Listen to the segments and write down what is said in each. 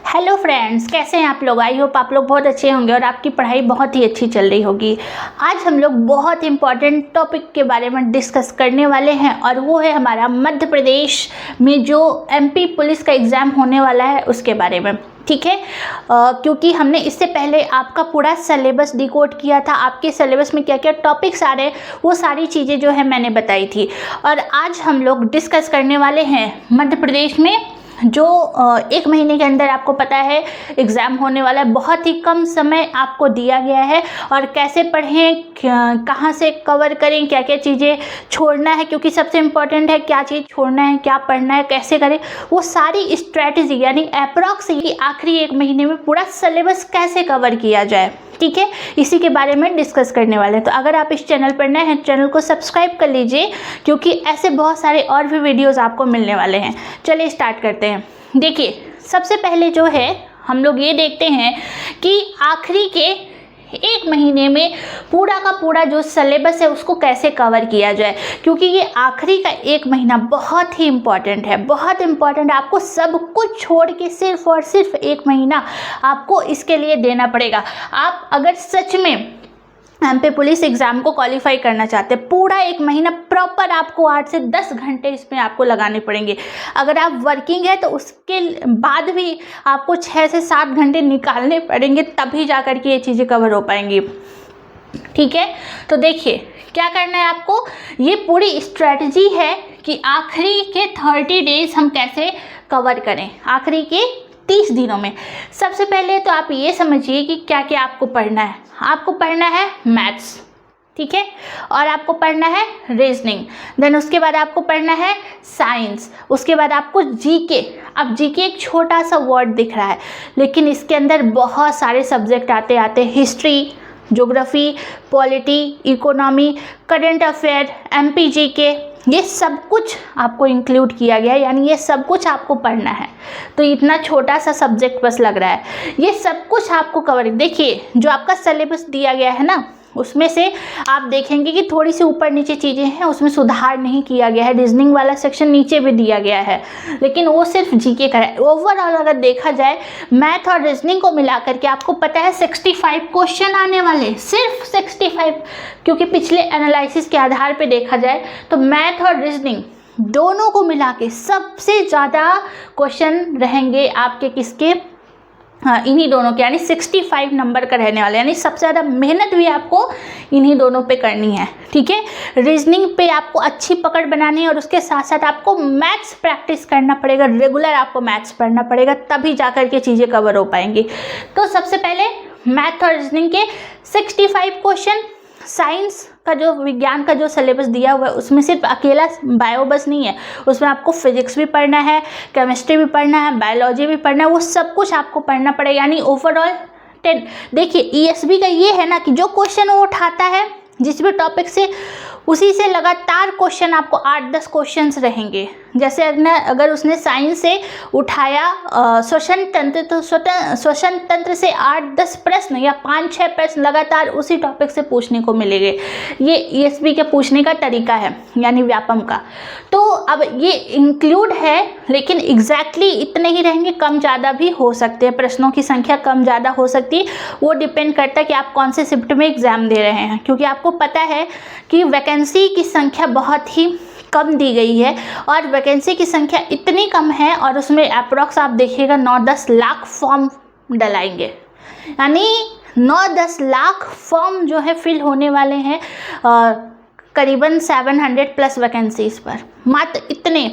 Hello friends, कैसे हैं आप लोग। आई होप आप लोग बहुत अच्छे होंगे और आपकी पढ़ाई बहुत ही अच्छी चल रही होगी। आज हम लोग बहुत इंपॉर्टेंट टॉपिक के बारे में डिस्कस करने वाले हैं और वो है हमारा मध्य प्रदेश में जो एमपी पुलिस का एग्ज़ाम होने वाला है उसके बारे में। ठीक है, क्योंकि हमने इससे पहले आपका पूरा सिलेबस डिकोड किया था, आपके सिलेबस में क्या क्या टॉपिक्स आ रहे हैं वो सारी चीज़ें जो है मैंने बताई थी। और आज हम लोग डिस्कस करने वाले हैं मध्य प्रदेश में जो 1 महीने के अंदर आपको पता है एग्ज़ाम होने वाला है। बहुत ही कम समय आपको दिया गया है और कैसे पढ़ें, कहाँ से कवर करें, क्या क्या चीज़ें छोड़ना है, क्योंकि सबसे इम्पॉर्टेंट है क्या चीज़ छोड़ना है, क्या पढ़ना है, कैसे करें, वो सारी स्ट्रैटेजी यानी अप्रॉक्स आखिरी 1 महीने में पूरा सिलेबस कैसे कवर किया जाए। ठीक है, इसी के बारे में डिस्कस करने वाले हैं। तो अगर आप इस चैनल पर नए हैं, चैनल को सब्सक्राइब कर लीजिए, क्योंकि ऐसे बहुत सारे और भी वीडियोस आपको मिलने वाले हैं। चलिए स्टार्ट करते हैं। देखिए, सबसे पहले जो है हम लोग ये देखते हैं कि आखिरी के 1 महीने में पूरा का पूरा जो सिलेबस है उसको कैसे कवर किया जाए, क्योंकि ये आखिरी का 1 महीना बहुत ही इम्पॉर्टेंट है, बहुत इम्पॉर्टेंट है। आपको सब कुछ छोड़ के सिर्फ और सिर्फ 1 महीना आपको इसके लिए देना पड़ेगा। आप अगर सच में एमपी पुलिस एग्ज़ाम को क्वालिफाई करना चाहते हैं, पूरा 1 महीना प्रॉपर आपको 8 से 10 घंटे इसमें आपको लगाने पड़ेंगे। अगर आप वर्किंग है तो उसके बाद भी आपको 6 से 7 घंटे निकालने पड़ेंगे, तभी जा कर के ये चीज़ें कवर हो पाएंगी। ठीक है, तो देखिए क्या करना है आपको। ये पूरी स्ट्रेटजी है कि आखिरी के 30 डेज हम कैसे कवर करें, आखिरी के 30 दिनों में। सबसे पहले तो आप ये समझिए कि क्या क्या आपको पढ़ना है। आपको पढ़ना है मैथ्स, ठीक है, और आपको पढ़ना है रीजनिंग, देन उसके बाद आपको पढ़ना है साइंस, उसके बाद आपको जीके। अब जीके एक छोटा सा वर्ड दिख रहा है, लेकिन इसके अंदर बहुत सारे सब्जेक्ट आते history, geography, polity, economy, current affair, MP GK, ये सब कुछ आपको इंक्लूड किया गया है, यानी ये सब कुछ आपको पढ़ना है। तो इतना छोटा सा सब्जेक्ट बस लग रहा है, ये सब कुछ आपको कवर। देखिए जो आपका सिलेबस दिया गया है ना, उसमें से आप देखेंगे कि थोड़ी सी ऊपर नीचे चीज़ें हैं, उसमें सुधार नहीं किया गया है। रीजनिंग वाला सेक्शन नीचे भी दिया गया है, लेकिन वो सिर्फ जीके का है। ओवरऑल अगर देखा जाए मैथ और रीजनिंग को मिलाकर के आपको पता है 65 क्वेश्चन आने वाले, सिर्फ 65, क्योंकि पिछले एनालिसिस के आधार पे देखा जाए तो मैथ और रीजनिंग दोनों को मिला के सबसे ज़्यादा क्वेश्चन रहेंगे आपके किसके, हाँ, इन्हीं दोनों के, यानी 65 नंबर का रहने वाला, यानी सबसे ज़्यादा मेहनत भी आपको इन्हीं दोनों पे करनी है। ठीक है, रीजनिंग पे आपको अच्छी पकड़ बनानी है और उसके साथ साथ आपको मैथ्स प्रैक्टिस करना पड़ेगा, रेगुलर आपको मैथ्स पढ़ना पड़ेगा, तभी जा कर के चीज़ें कवर हो पाएंगी। तो सबसे पहले मैथ और रीजनिंग के 65 क्वेश्चन। साइंस का जो विज्ञान का जो सिलेबस दिया हुआ है उसमें सिर्फ अकेला बायो बस नहीं है, उसमें आपको फिजिक्स भी पढ़ना है, केमिस्ट्री भी पढ़ना है, बायोलॉजी भी पढ़ना है, वो सब कुछ आपको पढ़ना पड़ेगा, यानी ओवरऑल 10। देखिए ईएसबी का ये है ना कि जो क्वेश्चन वो उठाता है जिस भी टॉपिक से, उसी से लगातार क्वेश्चन आपको 8-10 क्वेश्चंस रहेंगे। जैसे अगर उसने साइंस से उठाया श्वसन तंत्र, तो श्वसन तंत्र से 8-10 प्रश्न या 5-6 प्रश्न लगातार उसी टॉपिक से पूछने को मिलेंगे। ये ईएसबी के पूछने का तरीका है, यानी व्यापम का। तो अब ये इंक्लूड है, लेकिन एग्जैक्टली इतने ही रहेंगे, कम ज़्यादा भी हो सकते हैं, प्रश्नों की संख्या कम ज़्यादा हो सकती है। वो डिपेंड करता है कि आप कौन से शिफ्ट में एग्ज़ाम दे रहे हैं, क्योंकि आपको पता है कि वैकेंसी की संख्या बहुत ही कम दी गई है, और वैकेंसी की संख्या इतनी कम है और उसमें अप्रॉक्स आप देखिएगा 9-10 लाख फॉर्म डलाएंगे, यानी 9-10 लाख फॉर्म जो है फिल होने वाले हैं करीबन 700+ वैकेंसीज पर। मात्र इतने,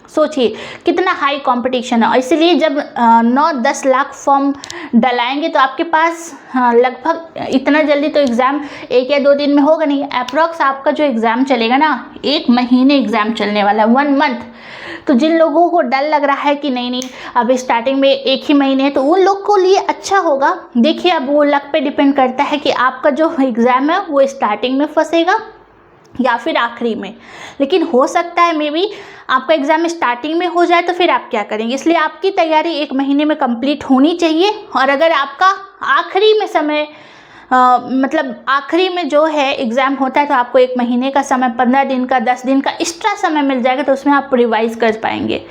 सोचिए कितना हाई कंपटीशन है। और इसलिए जब 9-10 लाख फॉर्म डलाएंगे तो आपके पास लगभग इतना जल्दी तो एग्ज़ाम 1 या 2 दिन में होगा नहीं। अप्रॉक्स आपका जो एग्ज़ाम चलेगा ना, 1 महीने एग्ज़ाम चलने वाला है, 1 मंथ। तो जिन लोगों को डर लग रहा है कि नहीं अभी स्टार्टिंग में 1 ही महीने है, तो उन लोग को लिए अच्छा होगा। देखिए अब वो लक पे डिपेंड करता है कि आपका जो एग्ज़ाम है वो स्टार्टिंग में फंसेगा या फिर आखिरी में, लेकिन हो सकता है मे बी आपका एग्ज़ाम स्टार्टिंग में हो जाए, तो फिर आप क्या करेंगे। इसलिए आपकी तैयारी 1 महीने में कंप्लीट होनी चाहिए। और अगर आपका आखिरी में समय मतलब आखिरी में जो है एग्ज़ाम होता है, तो आपको 1 महीने का समय, 15 दिन का, 10 दिन का एक्स्ट्रा समय मिल जाएगा, तो उसमें आप रिवाइज़ कर पाएंगे।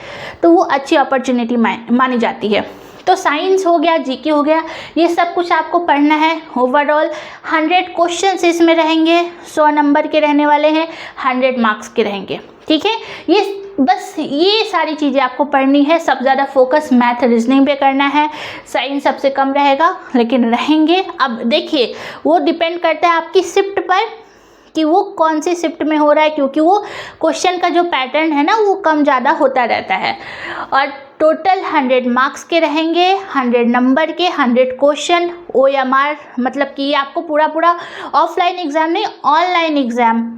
तो वो अच्छी अपॉर्चुनिटी मानी जाती है। तो साइंस हो गया, जीके हो गया, ये सब कुछ आपको पढ़ना है। ओवरऑल 100 क्वेश्चंस इसमें रहेंगे, 100 नंबर के रहने वाले हैं, 100 मार्क्स के रहेंगे। ठीक है, ये सारी चीज़ें आपको पढ़नी है। सबसे ज़्यादा फोकस मैथ रीजनिंग पे करना है, साइंस सबसे कम रहेगा लेकिन रहेंगे। अब देखिए, वो डिपेंड करता है आपकी शिफ्ट पर कि वो कौन सी शिफ्ट में हो रहा है, क्योंकि वो क्वेश्चन का जो पैटर्न है ना वो कम ज़्यादा होता रहता है। और टोटल 100 मार्क्स के रहेंगे, 100 नंबर के, 100 क्वेश्चन। OMR मतलब कि आपको पूरा ऑफलाइन एग्ज़ाम नहीं, ऑनलाइन एग्ज़ाम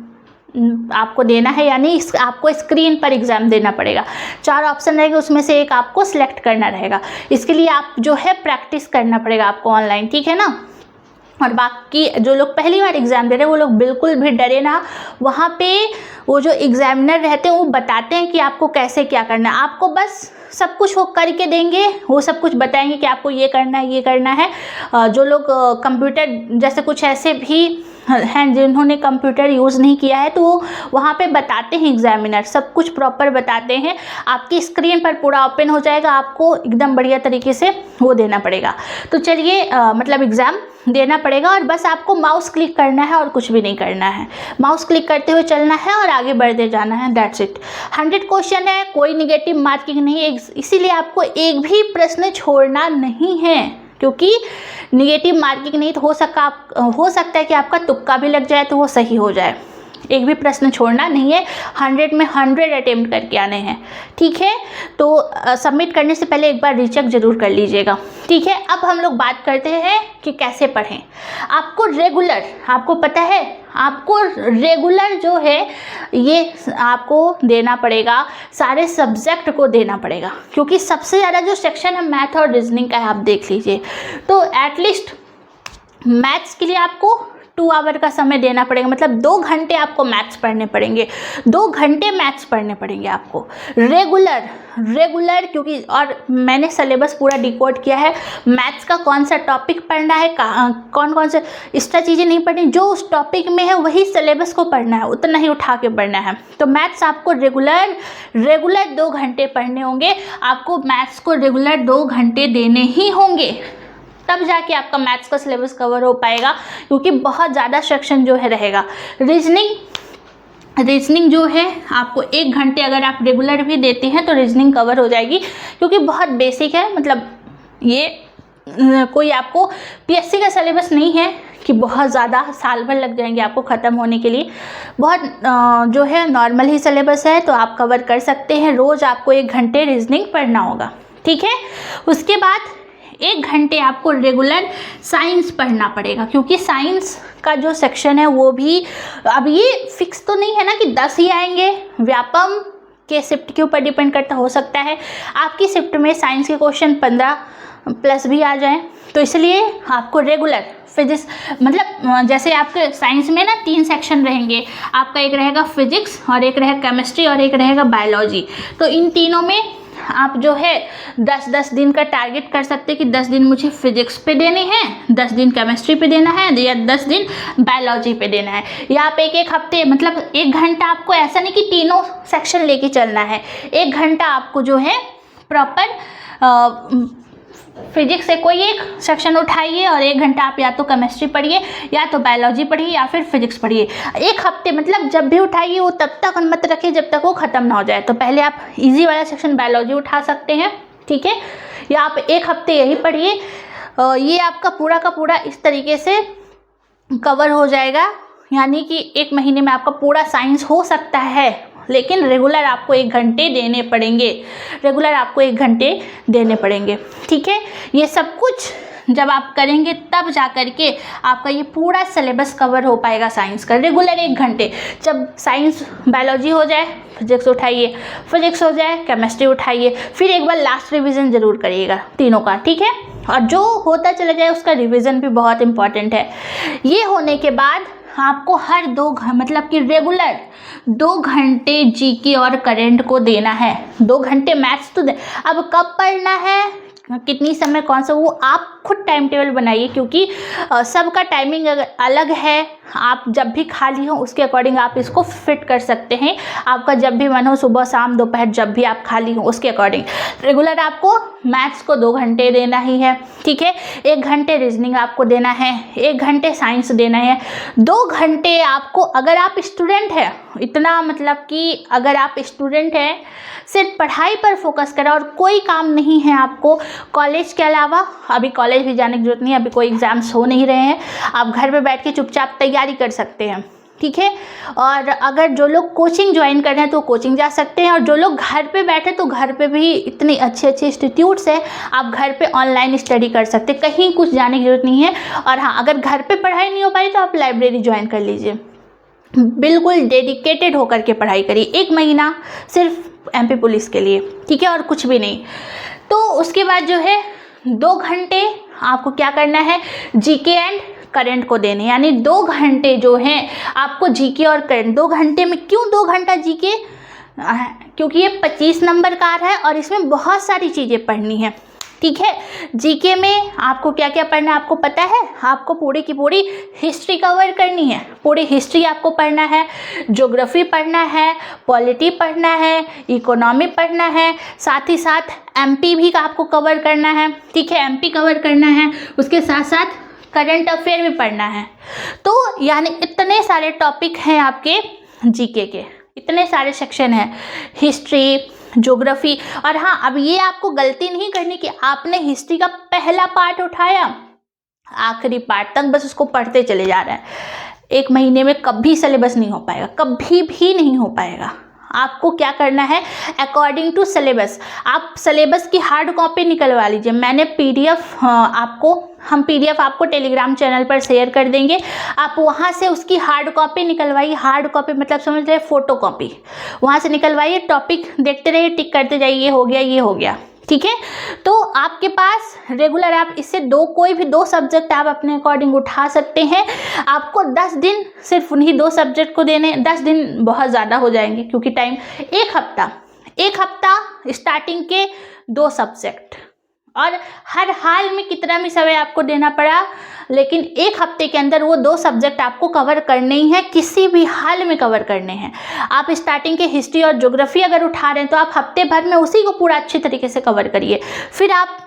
आपको देना है, यानी आपको स्क्रीन पर एग्ज़ाम देना पड़ेगा। 4 ऑप्शन रहेंगे, उसमें से एक आपको सिलेक्ट करना रहेगा। इसके लिए आप जो है प्रैक्टिस करना पड़ेगा आपको ऑनलाइन, ठीक है ना। और बाकी जो लोग पहली बार एग्ज़ाम दे रहे हैं वो लोग बिल्कुल भी डरे ना। वहाँ पे वो जो एग्ज़ामिनर रहते हैं वो बताते हैं कि आपको कैसे क्या करना है। आपको बस सब कुछ वो करके देंगे, वो सब कुछ बताएंगे कि आपको ये करना है, ये करना है। जो लोग कंप्यूटर जैसे कुछ ऐसे भी हैं जिन्होंने कंप्यूटर यूज़ नहीं किया है, तो वो वहाँ पे बताते हैं, एग्जामिनर सब कुछ प्रॉपर बताते हैं। आपकी स्क्रीन पर पूरा ओपन हो जाएगा, आपको एकदम बढ़िया तरीके से वो देना पड़ेगा। तो चलिए मतलब एग्ज़ाम देना पड़ेगा और बस आपको माउस क्लिक करना है और कुछ भी नहीं करना है। माउस क्लिक करते हुए चलना है और आगे बढ़ते जाना है, दैट्स इट। 100 क्वेश्चन है, कोई निगेटिव मार्किंग नहीं है, इसीलिए आपको एक भी प्रश्न छोड़ना नहीं है, क्योंकि निगेटिव मार्किंग नहीं तो हो सकता है कि आपका तुक्का भी लग जाए तो वो सही हो जाए। एक भी प्रश्न छोड़ना नहीं है, 100 में 100 अटेम्प्ट करके आने हैं, ठीक है। तो सबमिट करने से पहले एक बार रीचेक ज़रूर कर लीजिएगा, ठीक है। अब हम लोग बात करते हैं कि कैसे पढ़ें। आपको रेगुलर, आपको पता है, आपको रेगुलर जो है ये आपको देना पड़ेगा, सारे सब्जेक्ट को देना पड़ेगा, क्योंकि सबसे ज़्यादा जो सेक्शन है मैथ और रीजनिंग का है, आप देख लीजिए। तो एटलीस्ट मैथ्स के लिए आपको 2 आवर का समय देना पड़ेगा, मतलब 2 घंटे आपको मैथ्स पढ़ने पड़ेंगे, 2 घंटे मैथ्स पढ़ने पड़ेंगे आपको रेगुलर क्योंकि और मैंने सिलेबस पूरा डिकोड किया है। मैथ्स का कौन सा टॉपिक पढ़ना है, कौन कौन से एक्स्ट्रा चीज़ें नहीं पढ़नी, जो उस टॉपिक में है वही सिलेबस को पढ़ना है, उतना ही उठा के पढ़ना है। तो मैथ्स आपको रेगुलर 2 घंटे पढ़ने होंगे, आपको मैथ्स को रेगुलर 2 घंटे देने ही होंगे, तब जाके आपका मैथ्स का सिलेबस कवर हो पाएगा, क्योंकि बहुत ज़्यादा सेक्शन जो है रहेगा। रीजनिंग जो है आपको 1 घंटे अगर आप रेगुलर भी देते हैं तो रीजनिंग कवर हो जाएगी, क्योंकि बहुत बेसिक है। मतलब ये कोई आपको पीएससी का सिलेबस नहीं है कि बहुत ज़्यादा साल भर लग जाएंगे आपको ख़त्म होने के लिए। बहुत जो है नॉर्मल ही सिलेबस है, तो आप कवर कर सकते हैं। रोज़ आपको 1 घंटे रीजनिंग पढ़ना होगा, ठीक है। उसके बाद 1 घंटे आपको रेगुलर साइंस पढ़ना पड़ेगा, क्योंकि साइंस का जो सेक्शन है वो भी अब ये फिक्स तो नहीं है ना कि 10 ही आएंगे, व्यापम के शिफ्ट के ऊपर डिपेंड करता, हो सकता है आपकी शिफ्ट में साइंस के क्वेश्चन 15+ भी आ जाएं। तो इसलिए आपको रेगुलर फिजिक्स, मतलब जैसे आपके साइंस में ना 3 सेक्शन रहेंगे, आपका एक रहेगा फिजिक्स और एक रहेगा केमिस्ट्री और एक रहेगा बायोलॉजी। तो इन तीनों में आप जो है 10-10 दिन का टारगेट कर सकते हैं कि 10 दिन मुझे फिजिक्स पे देने हैं, 10 दिन केमिस्ट्री पे देना है, या 10 दिन बायोलॉजी पे देना है। या आप एक हफ्ते, मतलब 1 घंटा आपको ऐसा नहीं कि तीनों सेक्शन लेके चलना है, 1 घंटा आपको जो है प्रॉपर फिजिक्स से कोई एक सेक्शन उठाइए और 1 घंटा आप या तो केमिस्ट्री पढ़िए या तो बायोलॉजी पढ़िए या फिर फिजिक्स पढ़िए। 1 हफ्ते, मतलब जब भी उठाइए वो तब तक मत रखिए जब तक वो ख़त्म ना हो जाए। तो पहले आप इजी वाला सेक्शन बायोलॉजी उठा सकते हैं, ठीक है, या आप 1 हफ्ते यही पढ़िए। ये आपका पूरा का पूरा इस तरीके से कवर हो जाएगा, यानी कि 1 महीने में आपका पूरा साइंस हो सकता है, लेकिन रेगुलर आपको 1 घंटे देने पड़ेंगे, ठीक है। ये सब कुछ जब आप करेंगे तब जा कर के आपका ये पूरा सिलेबस कवर हो पाएगा साइंस का। रेगुलर 1 घंटे, जब साइंस बायोलॉजी हो जाए फिजिक्स उठाइए, फिजिक्स हो जाए केमिस्ट्री उठाइए, फिर एक बार लास्ट रिवीजन ज़रूर करिएगा तीनों का, ठीक है। और जो होता चला जाए उसका रिवीजन भी बहुत इंपॉर्टेंट है। ये होने के बाद आपको हर 2 मतलब कि रेगुलर 2 घंटे जीके और करंट को देना है। 2 घंटे मैथ्स तो अब कब पढ़ना है, कितनी समय, कौन सा, वो आप खुद टाइम टेबल बनाइए, क्योंकि सबका टाइमिंग अलग है। आप जब भी खाली हो उसके अकॉर्डिंग आप इसको फिट कर सकते हैं। आपका जब भी मन हो, सुबह शाम दोपहर जब भी आप खाली हो उसके अकॉर्डिंग। रेगुलर आपको मैथ्स को 2 घंटे देना ही है, ठीक है। 1 घंटे रीजनिंग आपको देना है, 1 घंटे साइंस देना है, 2 घंटे आपको, अगर आप स्टूडेंट हैं, इतना मतलब कि अगर आप स्टूडेंट हैं सिर्फ पढ़ाई पर फोकस करें और कोई काम नहीं है आपको कॉलेज के अलावा, अभी कॉलेज भी जाने की जरूरत नहीं है, अभी कोई एग्जाम्स हो नहीं रहे हैं, आप घर पे बैठ के चुपचाप तैयारी कर सकते हैं, ठीक है। और अगर जो लोग कोचिंग ज्वाइन कर रहे हैं तो कोचिंग जा सकते हैं, और जो लोग घर पे बैठे तो घर पे भी इतने अच्छे अच्छे इंस्टीट्यूट्स हैं, आप घर पे ऑनलाइन स्टडी कर सकते हैं, कहीं कुछ जाने की जरूरत नहीं है। और हाँ, अगर घर पे पढ़ाई नहीं हो पाई तो आप लाइब्रेरी ज्वाइन कर लीजिए, बिल्कुल डेडिकेटेड होकर के पढ़ाई करिए, 1 महीना सिर्फ एमपी पुलिस के लिए, ठीक है, और कुछ भी नहीं। तो उसके बाद जो है 2 घंटे आपको क्या करना है, जीके एंड करंट को देने, यानी 2 घंटे जो हैं आपको जीके और करंट। 2 घंटे में क्यों 2 घंटा जीके, क्योंकि ये 25 नंबर का है और इसमें बहुत सारी चीज़ें पढ़नी है, ठीक है। जीके में आपको क्या क्या पढ़ना है आपको पता है, आपको पूरी की पूरी हिस्ट्री कवर करनी है, पूरी हिस्ट्री आपको पढ़ना है, ज्योग्राफी पढ़ना है, पॉलिटी पढ़ना है, इकोनॉमी पढ़ना है, साथ ही साथ एमपी भी आपको कवर करना है, ठीक है, एमपी कवर करना है, उसके साथ साथ करंट अफेयर भी पढ़ना है। तो यानी इतने सारे टॉपिक हैं आपके जीके के, इतने सारे सेक्शन हैं, हिस्ट्री, ज्योग्राफी। और हाँ, अब ये आपको गलती नहीं करनी कि आपने हिस्ट्री का पहला पार्ट उठाया, आखिरी पार्ट तक बस उसको पढ़ते चले जा रहे हैं। 1 महीने में कभी सिलेबस नहीं हो पाएगा, कभी भी नहीं हो पाएगा। आपको क्या करना है, अकॉर्डिंग टू सिलेबस, आप सिलेबस की हार्ड कॉपी निकलवा लीजिए। मैंने पीडीएफ हम पीडीएफ आपको टेलीग्राम चैनल पर शेयर कर देंगे, आप वहाँ से उसकी हार्ड कॉपी निकलवाइए। हार्ड कॉपी मतलब समझ रहे, फोटो कॉपी, वहाँ से निकलवाइए, टॉपिक देखते रहिए, टिक करते जाइए, ये हो गया, ये हो गया, ठीक है। तो आपके पास रेगुलर आप इससे कोई भी 2 सब्जेक्ट आप अपने अकॉर्डिंग उठा सकते हैं। आपको 10 दिन सिर्फ उन्हीं 2 सब्जेक्ट को देने, 10 दिन बहुत ज़्यादा हो जाएंगे क्योंकि टाइम, 1 हफ्ता स्टार्टिंग के 2 सब्जेक्ट, और हर हाल में कितना भी समय आपको देना पड़ा, लेकिन 1 हफ्ते के अंदर वो 2 सब्जेक्ट आपको कवर करने ही हैं, किसी भी हाल में कवर करने हैं। आप स्टार्टिंग के हिस्ट्री और ज्योग्राफी अगर उठा रहे हैं तो आप हफ्ते भर में उसी को पूरा अच्छी तरीके से कवर करिए। फिर आप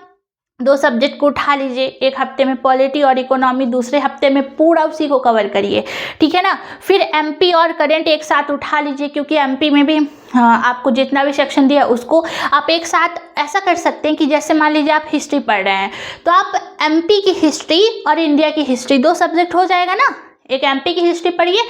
2 सब्जेक्ट को उठा लीजिए, 1 हफ्ते में पॉलिटी और इकोनॉमी, दूसरे हफ्ते में पूरा उसी को कवर करिए, ठीक है ना। फिर एमपी और करंट एक साथ उठा लीजिए, क्योंकि एमपी में भी आपको जितना भी सेक्शन दिया उसको आप एक साथ ऐसा कर सकते हैं कि जैसे मान लीजिए आप हिस्ट्री पढ़ रहे हैं तो आप एमपी की हिस्ट्री और इंडिया की हिस्ट्री 2 सब्जेक्ट हो जाएगा ना। एक एमपी की हिस्ट्री पढ़िए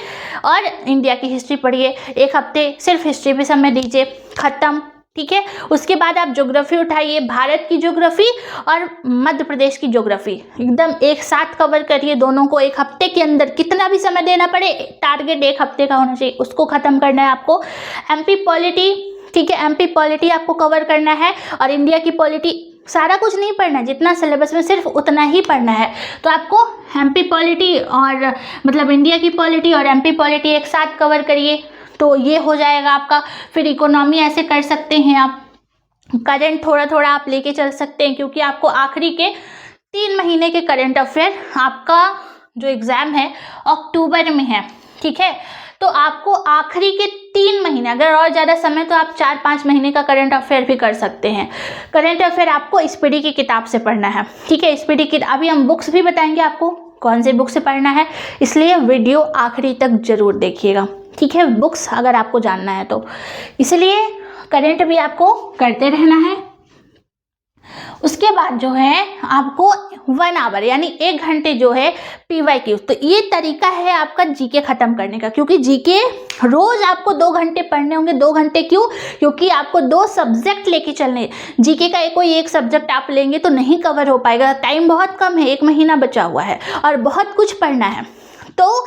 और इंडिया की हिस्ट्री पढ़िए, 1 हफ्ते सिर्फ हिस्ट्री पे समय दीजिए, खत्म, ठीक है। उसके बाद आप ज्योग्राफी उठाइए, भारत की ज्योग्राफी और मध्य प्रदेश की ज्योग्राफी एकदम एक साथ कवर करिए, दोनों को 1 हफ्ते के अंदर, कितना भी समय देना पड़े, टारगेट 1 हफ्ते का होना चाहिए, उसको खत्म करना है आपको। एमपी पॉलिटी, ठीक है, एमपी पॉलिटी आपको कवर करना है, और इंडिया की पॉलिटी सारा कुछ नहीं पढ़ना है, जितना सिलेबस में सिर्फ उतना ही पढ़ना है। तो आपको एमपी पॉलिटी और मतलब इंडिया की पॉलिटी और एमपी पॉलिटी एक साथ कवर करिए, तो ये हो जाएगा आपका। फिर इकोनॉमी ऐसे कर सकते हैं आप, करंट थोड़ा थोड़ा आप लेके चल सकते हैं, क्योंकि आपको आखिरी के 3 महीने के करंट अफेयर, आपका जो एग्ज़ाम है अक्टूबर में है, ठीक है। तो आपको आखिरी के 3 महीने, अगर और ज़्यादा समय तो आप 4-5 महीने का करंट अफेयर भी कर सकते हैं। करंट अफेयर आपको स्पीडी की किताब से पढ़ना है, ठीक है। स्पीडी की अभी हम बुक्स भी बताएंगे आपको कौन से बुक से पढ़ना है, इसलिए वीडियो आखिरी तक ज़रूर देखिएगा, ठीक है, बुक्स अगर आपको जानना है तो। इसलिए करंट भी आपको करते रहना है। उसके बाद जो है आपको 1 आवर यानी 1 घंटे जो है PYQ, तो ये तरीका है आपका जीके खत्म करने का, क्योंकि जीके रोज आपको 2 घंटे पढ़ने होंगे। 2 घंटे क्यों? क्योंकि आपको 2 सब्जेक्ट लेके चलने। जीके का कोई एक सब्जेक्ट आप लेंगे तो नहीं कवर हो पाएगा, टाइम बहुत कम है, 1 महीना बचा हुआ है और बहुत कुछ पढ़ना है। तो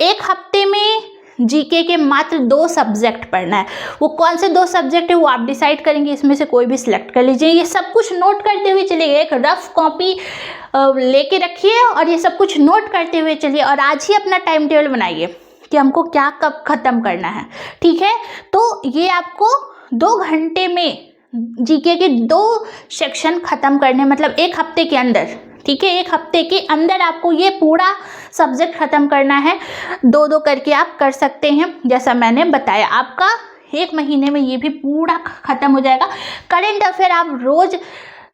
1 हफ्ते में जीके के मात्र 2 सब्जेक्ट पढ़ना है। वो कौन से 2 सब्जेक्ट है वो आप डिसाइड करेंगे, इसमें से कोई भी सिलेक्ट कर लीजिए। ये सब कुछ नोट करते हुए चलिए, एक रफ कॉपी लेके रखिए और ये सब कुछ नोट करते हुए चलिए, और आज ही अपना टाइम टेबल बनाइए कि हमको क्या कब ख़त्म करना है, ठीक है। तो ये आपको 2 घंटे में जीके के 2 सेक्शन ख़त्म करने, मतलब 1 हफ्ते के अंदर, ठीक है। एक हफ्ते के अंदर आपको ये पूरा सब्जेक्ट ख़त्म करना है, 2-2 करके आप कर सकते हैं जैसा मैंने बताया। आपका 1 महीने में ये भी पूरा ख़त्म हो जाएगा। करेंट अफेयर आप रोज़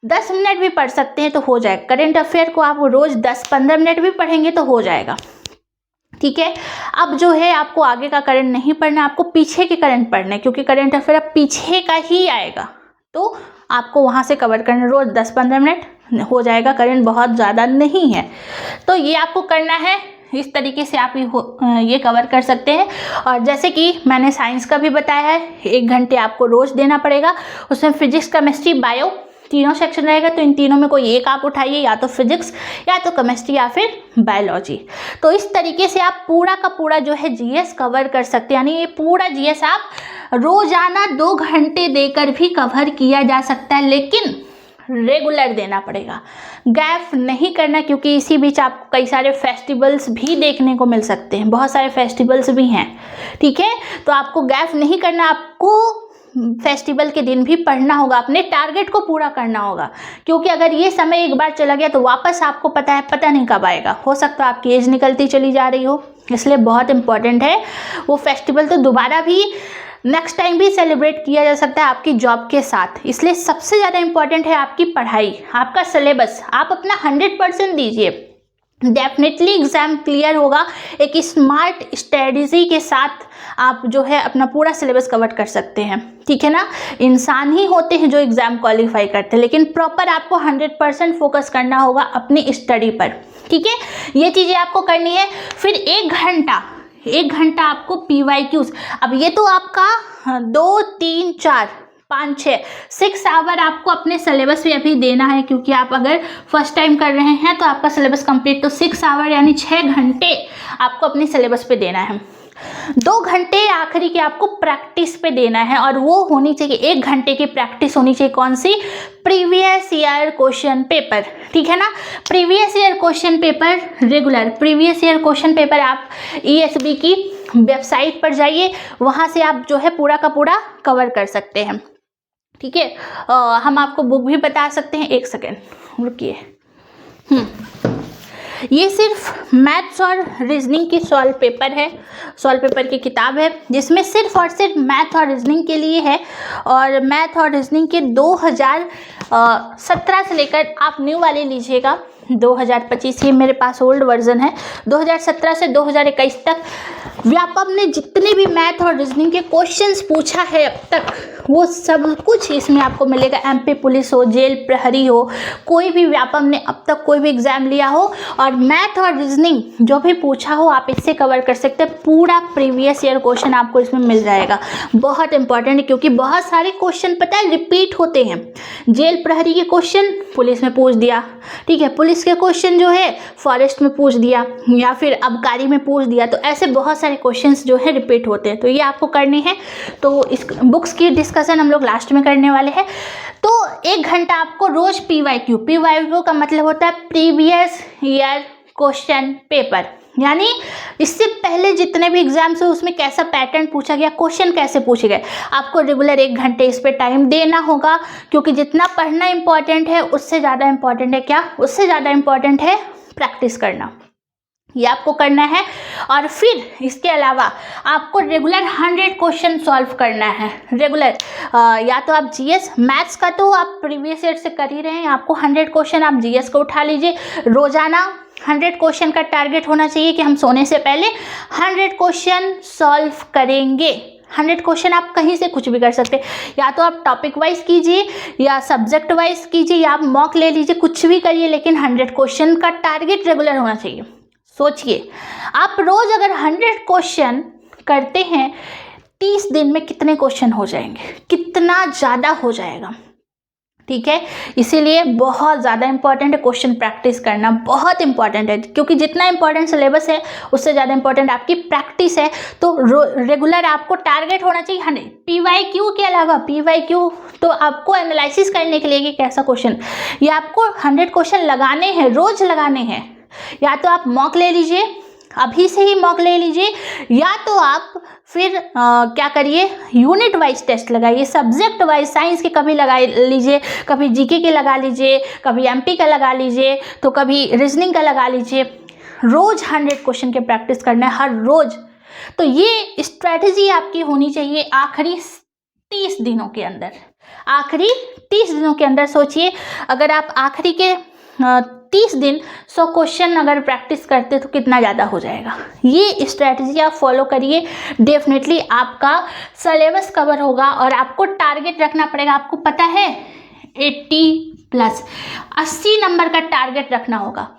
10 मिनट भी पढ़ सकते हैं तो हो जाएगा। करेंट अफेयर को आप रोज़ 10-15 मिनट भी पढ़ेंगे तो हो जाएगा, ठीक है। अब जो है आपको आगे का करंट नहीं पढ़ना, आपको पीछे के करंट पढ़ना है, क्योंकि करंट अफेयर अब पीछे का ही आएगा, तो आपको वहाँ से कवर करना। रोज़ 10-15 मिनट हो जाएगा, करंट बहुत ज़्यादा नहीं है, तो ये आपको करना है। इस तरीके से आप ये कवर कर सकते हैं। और जैसे कि मैंने साइंस का भी बताया है, 1 घंटे आपको रोज़ देना पड़ेगा। उसमें फिजिक्स, केमिस्ट्री, बायो तीनों सेक्शन रहेगा, तो इन तीनों में कोई एक आप उठाइए, या तो फिजिक्स या तो केमिस्ट्री या फिर बायोलॉजी। तो इस तरीके से आप पूरा का पूरा जो है जीएस कवर कर सकते हैं। यानी ये पूरा जीएस आप रोजाना 2 घंटे देकर भी कवर किया जा सकता है, लेकिन रेगुलर देना पड़ेगा, गैप नहीं करना, क्योंकि इसी बीच आपको कई सारे फेस्टिवल्स भी देखने को मिल सकते हैं, बहुत सारे फेस्टिवल्स भी हैं, ठीक है। तो आपको गैप नहीं करना, आपको फेस्टिवल के दिन भी पढ़ना होगा, अपने टारगेट को पूरा करना होगा, क्योंकि अगर ये समय एक बार चला गया तो वापस आपको पता नहीं कब आएगा। हो सकता है आपकी एज निकलती चली जा रही हो, इसलिए बहुत इंपॉर्टेंट है वो फेस्टिवल। तो दोबारा भी नेक्स्ट टाइम भी सेलिब्रेट किया जा सकता है आपकी जॉब के साथ, इसलिए सबसे ज़्यादा इंपॉर्टेंट है आपकी पढ़ाई, आपका सिलेबस। आप अपना 100% दीजिए, डेफिनेटली एग्ज़ाम क्लियर होगा। एक स्मार्ट स्ट्रेटजी के साथ आप जो है अपना पूरा सिलेबस कवर कर सकते हैं, ठीक है ना। इंसान ही होते हैं जो एग्ज़ाम क्वालिफाई करते हैं, लेकिन प्रॉपर आपको 100% फोकस करना होगा अपनी स्टडी पर, ठीक है। ये चीज़ें आपको करनी है। फिर 1 घंटा आपको PYQs, अब ये तो आपका 2, 3, 4, 5, 6 आवर आपको अपने सिलेबस पे अभी देना है, क्योंकि आप अगर फर्स्ट टाइम कर रहे हैं तो आपका सिलेबस कंप्लीट, तो 6 आवर यानी 6 घंटे आपको अपने सिलेबस पे देना है। 2 घंटे आखिरी के आपको प्रैक्टिस पे देना है, और वो होनी चाहिए 1 घंटे की प्रैक्टिस होनी चाहिए। कौन सी? प्रीवियस ईयर क्वेश्चन पेपर, ठीक है ना। Previous year question paper regular, previous year question paper आप ESB की वेबसाइट पर जाइए, वहाँ से आप जो है पूरा का पूरा कवर कर सकते हैं, ठीक है। हम आपको बुक भी बता सकते हैं, 1 सेकेंड रुकिए। ये सिर्फ मैथ्स और रीजनिंग की सॉल्व पेपर है, सॉल्व पेपर की किताब है, जिसमें सिर्फ और सिर्फ मैथ और रीजनिंग के लिए है। और मैथ और रीजनिंग के 2017 से लेकर आप न्यू वाले लीजिएगा, 2025 ये मेरे पास ओल्ड वर्जन है। 2017 से 2021 तक व्यापम ने जितने भी मैथ और रीजनिंग के क्वेश्चंस पूछा है अब तक, वो सब कुछ इसमें आपको मिलेगा। MP पुलिस हो, जेल प्रहरी हो, कोई भी व्यापम ने अब तक कोई भी एग्जाम लिया हो और मैथ और रीजनिंग जो भी पूछा हो आप इससे कवर कर सकते हैं। पूरा प्रीवियस ईयर क्वेश्चन आपको इसमें मिल जाएगा। बहुत इंपॉर्टेंट है, क्योंकि बहुत सारे क्वेश्चन पता है रिपीट होते हैं। जेल प्रहरी के क्वेश्चन पुलिस में पूछ दिया, ठीक है, पुलिस के क्वेश्चन जो है फॉरेस्ट में पूछ दिया, या फिर आबकारी में पूछ दिया। तो ऐसे बहुत सारे क्वेश्चंस जो है रिपीट होते हैं, तो ये आपको करने हैं। तो इस बुक्स की डिस्कशन हम लोग लास्ट में करने वाले हैं। तो 1 घंटा आपको रोज PYQ का मतलब होता है प्रीवियस ईयर क्वेश्चन पेपर, यानी इससे पहले जितने भी एग्जाम्स हो उसमें कैसा पैटर्न पूछा गया, क्वेश्चन कैसे पूछे गए, आपको रेगुलर 1 घंटे इस पे टाइम देना होगा। क्योंकि जितना पढ़ना इंपॉर्टेंट है उससे ज़्यादा इंपॉर्टेंट है क्या, उससे ज़्यादा इंपॉर्टेंट है प्रैक्टिस करना, ये आपको करना है। और फिर इसके अलावा आपको रेगुलर 100 क्वेश्चन सॉल्व करना है। रेगुलर या तो आप GS मैथ्स का तो आप प्रीवियस ईयर से कर ही रहे हैं, आपको 100 क्वेश्चन आप GS को उठा लीजिए। रोजाना 100 क्वेश्चन का टारगेट होना चाहिए कि हम सोने से पहले 100 क्वेश्चन सॉल्व करेंगे। 100 क्वेश्चन आप कहीं से कुछ भी कर सकते हैं, या तो आप टॉपिक वाइज कीजिए या सब्जेक्ट वाइज कीजिए या आप मॉक ले लीजिए, कुछ भी करिए, लेकिन 100 क्वेश्चन का टारगेट रेगुलर होना चाहिए। सोचिए आप रोज अगर 100 क्वेश्चन करते हैं 30 दिन में कितने क्वेश्चन हो जाएंगे, कितना ज़्यादा हो जाएगा, ठीक है। इसीलिए बहुत ज़्यादा इंपॉर्टेंट है क्वेश्चन प्रैक्टिस करना, बहुत इंपॉर्टेंट है। क्योंकि जितना इंपॉर्टेंट सिलेबस है उससे ज़्यादा इंपॉर्टेंट आपकी प्रैक्टिस है। तो रेगुलर आपको टारगेट होना चाहिए 100। PYQ के अलावा PYQ तो आपको एनालिसिस करने के लिए कि कैसा क्वेश्चन, ये आपको 100 क्वेश्चन लगाने हैं, रोज लगाने हैं। या तो आप मॉक ले लीजिए अभी से ही मॉक ले लीजिए, या तो आप फिर क्या करिए, यूनिट वाइज टेस्ट लगाइए, सब्जेक्ट वाइज। साइंस के कभी लगा लीजिए, कभी जीके के लगा लीजिए, कभी एमपी का लगा लीजिए, तो कभी रीजनिंग का लगा लीजिए। रोज 100 क्वेश्चन के प्रैक्टिस करना है हर रोज। तो ये स्ट्रैटेजी आपकी होनी चाहिए आखिरी 30 दिनों के अंदर। आखिरी 30 दिनों के अंदर सोचिए, अगर आप आखिरी के 30 दिन 100 क्वेश्चन अगर प्रैक्टिस करते तो कितना ज़्यादा हो जाएगा। ये स्ट्रैटेजी आप फॉलो करिए, डेफिनेटली आपका सिलेबस कवर होगा। और आपको टारगेट रखना पड़ेगा, आपको पता है 80+, 80 नंबर का टारगेट रखना होगा।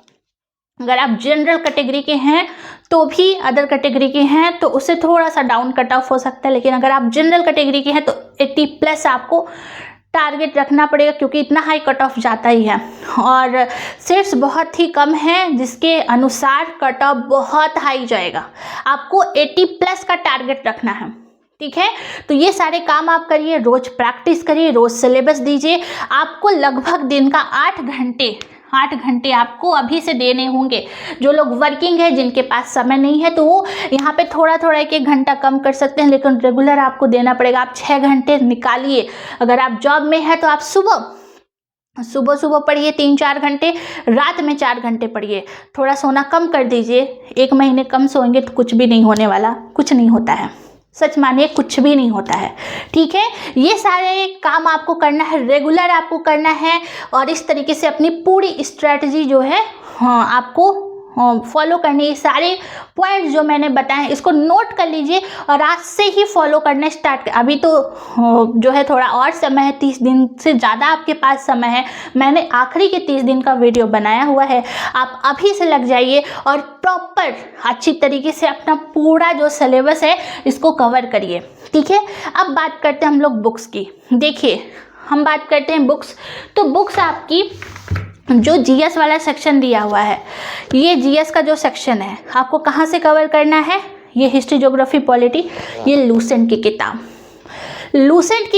अगर आप जनरल कैटेगरी के हैं तो भी, अदर कैटेगरी के हैं तो उससे थोड़ा सा डाउन कट ऑफ हो सकता है, लेकिन अगर आप जनरल कैटेगरी के हैं तो 80+ आपको टारगेट रखना पड़ेगा, क्योंकि इतना हाई कट ऑफ जाता ही है। और सीट्स बहुत ही कम हैं, जिसके अनुसार कट ऑफ बहुत हाई जाएगा। आपको 80+ का टारगेट रखना है, ठीक है। तो ये सारे काम आप करिए, रोज प्रैक्टिस करिए, रोज सिलेबस दीजिए। आपको लगभग दिन का 8 घंटे आपको अभी से देने होंगे। जो लोग वर्किंग है, जिनके पास समय नहीं है, तो वो यहाँ पे थोड़ा थोड़ा 1-1 घंटा कम कर सकते हैं, लेकिन रेगुलर आपको देना पड़ेगा। आप 6 घंटे निकालिए। अगर आप जॉब में है तो आप सुबह पढ़िए 3-4 घंटे, रात में 4 घंटे पढ़िए। थोड़ा सोना कम कर दीजिए। 1 महीने कम सोएंगे तो कुछ भी नहीं होने वाला, कुछ नहीं होता है, सच मानिए कुछ भी नहीं होता है, ठीक है। ये सारे काम आपको करना है, रेगुलर आपको करना है। और इस तरीके से अपनी पूरी स्ट्रैटेजी जो है आपको फॉलो करनी है। सारे पॉइंट्स जो मैंने बताए इसको नोट कर लीजिए और आज से ही फॉलो करना स्टार्ट। अभी तो जो है थोड़ा और समय है, 30 दिन से ज़्यादा आपके पास समय है। मैंने आखिरी के 30 दिन का वीडियो बनाया हुआ है, आप अभी से लग जाइए और प्रॉपर अच्छी तरीके से अपना पूरा जो सिलेबस है इसको कवर करिए, ठीक है। अब बात करते हैं हम लोग बुक्स की। देखिए, हम बात करते हैं बुक्स, तो बुक्स आपकी जो जीएस वाला सेक्शन दिया हुआ है, ये जीएस का जो सेक्शन है आपको कहाँ से कवर करना है, ये हिस्ट्री, ज्योग्राफी, पॉलिटी, ये लूसेंट की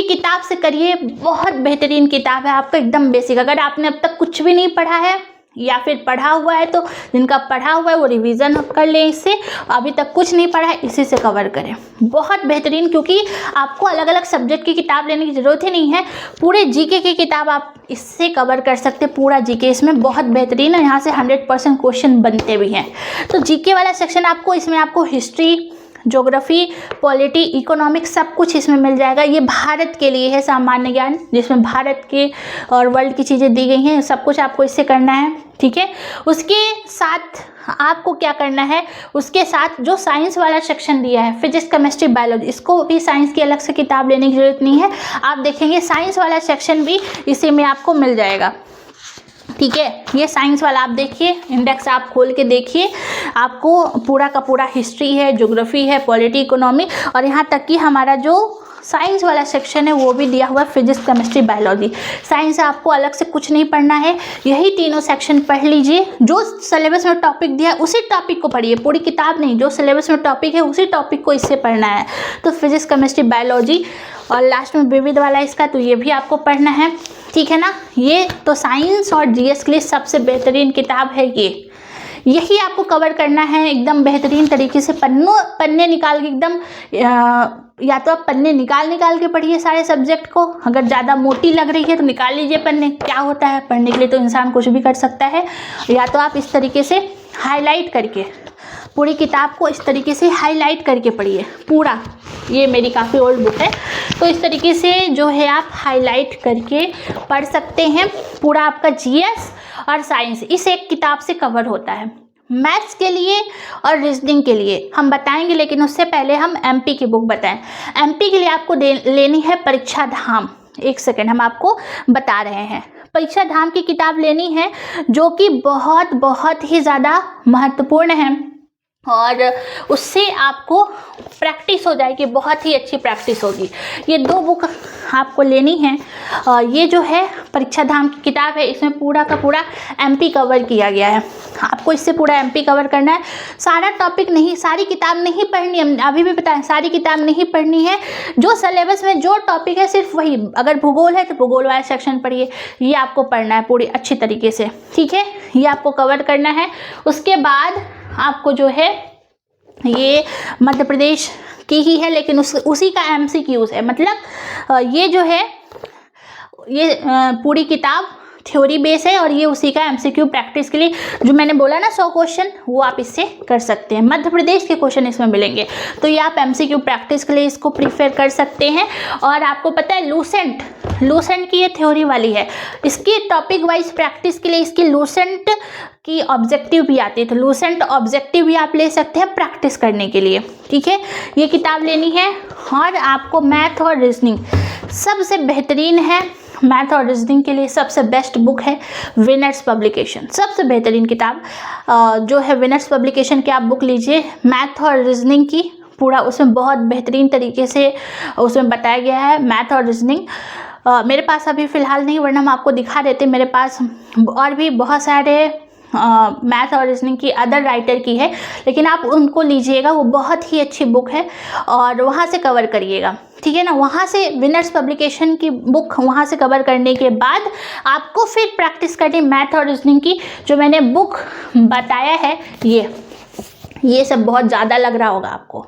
किताब से करिए। बहुत बेहतरीन किताब है, आपका एकदम बेसिक। अगर आपने अब तक कुछ भी नहीं पढ़ा है या फिर पढ़ा हुआ है, तो जिनका पढ़ा हुआ है वो रिवीजन कर लें इससे। अभी तक कुछ नहीं पढ़ा है, इसी से कवर करें। बहुत बेहतरीन, क्योंकि आपको अलग अलग सब्जेक्ट की किताब लेने की ज़रूरत ही नहीं है। पूरे जीके की किताब आप इससे कवर कर सकते हैं, पूरा जीके इसमें बहुत बेहतरीन है। यहाँ से 100% क्वेश्चन बनते भी हैं। तो जीके वाला सेक्शन आपको, इसमें आपको हिस्ट्री, ज्योग्राफी, पॉलिटी, इकोनॉमिक्स सब कुछ इसमें मिल जाएगा। ये भारत के लिए है सामान्य ज्ञान, जिसमें भारत के और वर्ल्ड की चीज़ें दी गई हैं। सब कुछ आपको इससे करना है, ठीक है। उसके साथ आपको क्या करना है, उसके साथ जो साइंस वाला सेक्शन दिया है, फिजिक्स, केमिस्ट्री, बायोलॉजी, इसको भी साइंस की अलग से किताब लेने की ज़रूरत नहीं है। आप देखेंगे साइंस वाला सेक्शन भी इसी में आपको मिल जाएगा, ठीक है। ये साइंस वाला आप देखिए, इंडेक्स आप खोल के देखिए, आपको पूरा का पूरा हिस्ट्री है, ज्योग्राफी है, पॉलिटी, इकोनॉमी, और यहाँ तक कि हमारा जो साइंस वाला सेक्शन है वो भी दिया हुआ है, फिजिक्स, केमिस्ट्री, बायोलॉजी। साइंस आपको अलग से कुछ नहीं पढ़ना है, यही तीनों सेक्शन पढ़ लीजिए। जो सिलेबस में टॉपिक दिया है उसी टॉपिक को पढ़िए, पूरी किताब नहीं। जो सिलेबस में टॉपिक है उसी टॉपिक को इससे पढ़ना है। तो फिजिक्स, केमिस्ट्री, बायोलॉजी, और लास्ट में विविध वाला इसका, तो ये भी आपको पढ़ना है, ठीक है ना। ये तो साइंस और जीएस के लिए सबसे बेहतरीन किताब है यही आपको कवर करना है एकदम बेहतरीन तरीके से। पन्ने निकाल के एकदम, या तो आप पन्ने निकाल के पढ़िए सारे सब्जेक्ट को। अगर ज़्यादा मोटी लग रही है तो निकाल लीजिए पन्ने, क्या होता है, पढ़ने के लिए तो इंसान कुछ भी कर सकता है। या तो आप इस तरीके से हाईलाइट करके पूरी किताब को इस तरीके से हाईलाइट करके पढ़िए पूरा। ये मेरी काफ़ी ओल्ड बुक है, तो इस तरीके से जो है आप हाईलाइट करके पढ़ सकते हैं। पूरा आपका जीएस और साइंस इस एक किताब से कवर होता है। मैथ्स के लिए और रीजनिंग के लिए हम बताएंगे, लेकिन उससे पहले हम एमपी की बुक बताएं। एमपी के लिए आपको लेनी है परीक्षा धाम। एक सेकेंड, हम आपको बता रहे हैं। परीक्षा धाम की किताब लेनी है, जो कि बहुत ही ज़्यादा महत्वपूर्ण है, और उससे आपको प्रैक्टिस हो जाएगी, बहुत ही अच्छी प्रैक्टिस होगी। ये 2 बुक आपको लेनी है। ये जो है परीक्षा धाम की किताब है, इसमें पूरा का पूरा एमपी कवर किया गया है। आपको इससे पूरा एमपी कवर करना है। सारा टॉपिक नहीं, सारी किताब नहीं पढ़नी है, अभी भी बताएं, सारी किताब नहीं पढ़नी है। जो सिलेबस में जो टॉपिक है सिर्फ वही। अगर भूगोल है तो भूगोल वाला सेक्शन पढ़िए, ये आपको पढ़ना है पूरी अच्छी तरीके से, ठीक है। ये आपको कवर करना है। उसके बाद आपको जो है ये मध्य प्रदेश की ही है, लेकिन उसी का MCQs है। मतलब ये जो है ये पूरी किताब थ्योरी बेस है और ये उसी का MCQ प्रैक्टिस के लिए जो मैंने बोला ना 100 क्वेश्चन, वो आप इससे कर सकते हैं। मध्य प्रदेश के क्वेश्चन इसमें मिलेंगे, तो ये आप MCQ प्रैक्टिस के लिए इसको प्रीफर कर सकते हैं। और आपको पता है लूसेंट की ये थ्योरी वाली है, इसकी टॉपिक वाइज प्रैक्टिस के लिए इसकी लूसेंट की ऑब्जेक्टिव भी आती है, तो लूसेंट ऑब्जेक्टिव भी आप ले सकते हैं प्रैक्टिस करने के लिए। ठीक है, ये किताब लेनी है। और आपको मैथ और रीजनिंग सबसे बेहतरीन है, मैथ और रीजनिंग के लिए सबसे बेस्ट बुक है विनर्स पब्लिकेशन। सबसे बेहतरीन किताब जो है विनर्स पब्लिकेशन की आप बुक लीजिए, मैथ और रीजनिंग की पूरा उसमें बहुत बेहतरीन तरीके से उसमें बताया गया है मैथ और रीजनिंग। मेरे पास अभी फ़िलहाल नहीं, वरना हम आपको दिखा देते। मेरे पास और भी बहुत सारे मैथ और रीजनिंग की अदर राइटर की है, लेकिन आप उनको लीजिएगा, वो बहुत ही अच्छी बुक है और वहाँ से कवर करिएगा। ठीक है ना, वहाँ से विनर्स पब्लिकेशन की बुक वहाँ से कवर करने के बाद आपको फिर प्रैक्टिस करनी मैथ और रीजनिंग की। जो मैंने बुक बताया है ये सब बहुत ज़्यादा लग रहा होगा आपको,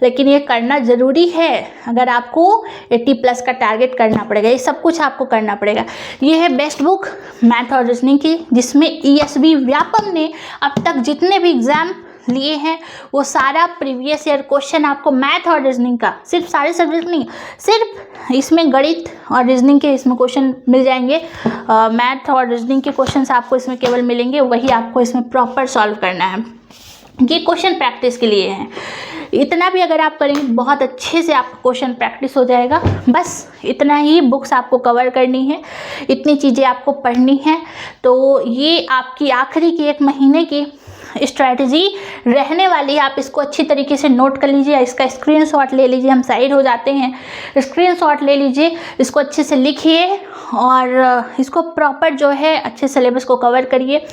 लेकिन ये करना ज़रूरी है। अगर आपको 80+ का टारगेट करना पड़ेगा, ये सब कुछ आपको करना पड़ेगा। ये है बेस्ट बुक मैथ और रीजनिंग की, जिसमें ESB व्यापम ने अब तक जितने भी एग्ज़ाम लिए हैं वो सारा प्रीवियस ईयर क्वेश्चन आपको मैथ और रीजनिंग का, सिर्फ सारे सब्जेक्ट नहीं, सिर्फ इसमें गणित और रीजनिंग के इसमें क्वेश्चन मिल जाएंगे। मैथ और रीजनिंग के क्वेश्चन आपको इसमें केवल मिलेंगे, वही आपको इसमें प्रॉपर सॉल्व करना है। ये क्वेश्चन प्रैक्टिस के लिए हैं। इतना भी अगर आप करेंगे बहुत अच्छे से आपका क्वेश्चन प्रैक्टिस हो जाएगा। बस इतना ही बुक्स आपको कवर करनी है, इतनी चीज़ें आपको पढ़नी है। तो ये आपकी आखिरी की 1 महीने की स्ट्रैटेजी रहने वाली है। आप इसको अच्छी तरीके से नोट कर लीजिए, इसका स्क्रीनशॉट ले लीजिए। हम साइड हो जाते हैं, स्क्रीनशॉट ले लीजिए, इसको अच्छे से लिखिए और इसको प्रॉपर जो है अच्छे सिलेबस को कवर करिए।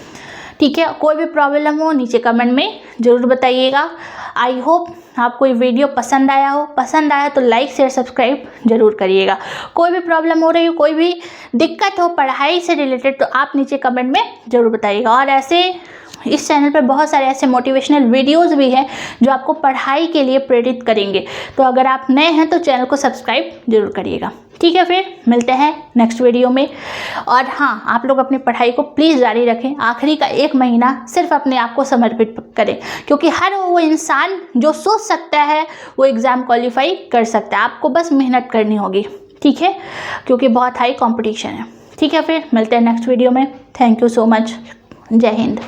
ठीक है, कोई भी प्रॉब्लम हो नीचे कमेंट में ज़रूर बताइएगा। आई होप आपको ये वीडियो पसंद आया हो। पसंद आया तो लाइक शेयर सब्सक्राइब जरूर करिएगा। कोई भी प्रॉब्लम हो रही हो, कोई भी दिक्कत हो पढ़ाई से रिलेटेड, तो आप नीचे कमेंट में ज़रूर बताइएगा। और ऐसे इस चैनल पर बहुत सारे ऐसे मोटिवेशनल वीडियोस भी हैं जो आपको पढ़ाई के लिए प्रेरित करेंगे। तो अगर आप नए हैं तो चैनल को सब्सक्राइब जरूर करिएगा। ठीक है, फिर मिलते हैं नेक्स्ट वीडियो में। और हाँ, आप लोग अपनी पढ़ाई को प्लीज़ जारी रखें। आखिरी का 1 महीना सिर्फ अपने आप को समर्पित करें, क्योंकि हर वो इंसान जो सोच सकता है वो एग्ज़ाम क्वालिफाई कर सकता है। आपको बस मेहनत करनी होगी। ठीक है, क्योंकि बहुत हाई कंपटीशन है। ठीक है, फिर मिलते हैं नेक्स्ट वीडियो में। Thank you so much. जय हिंद।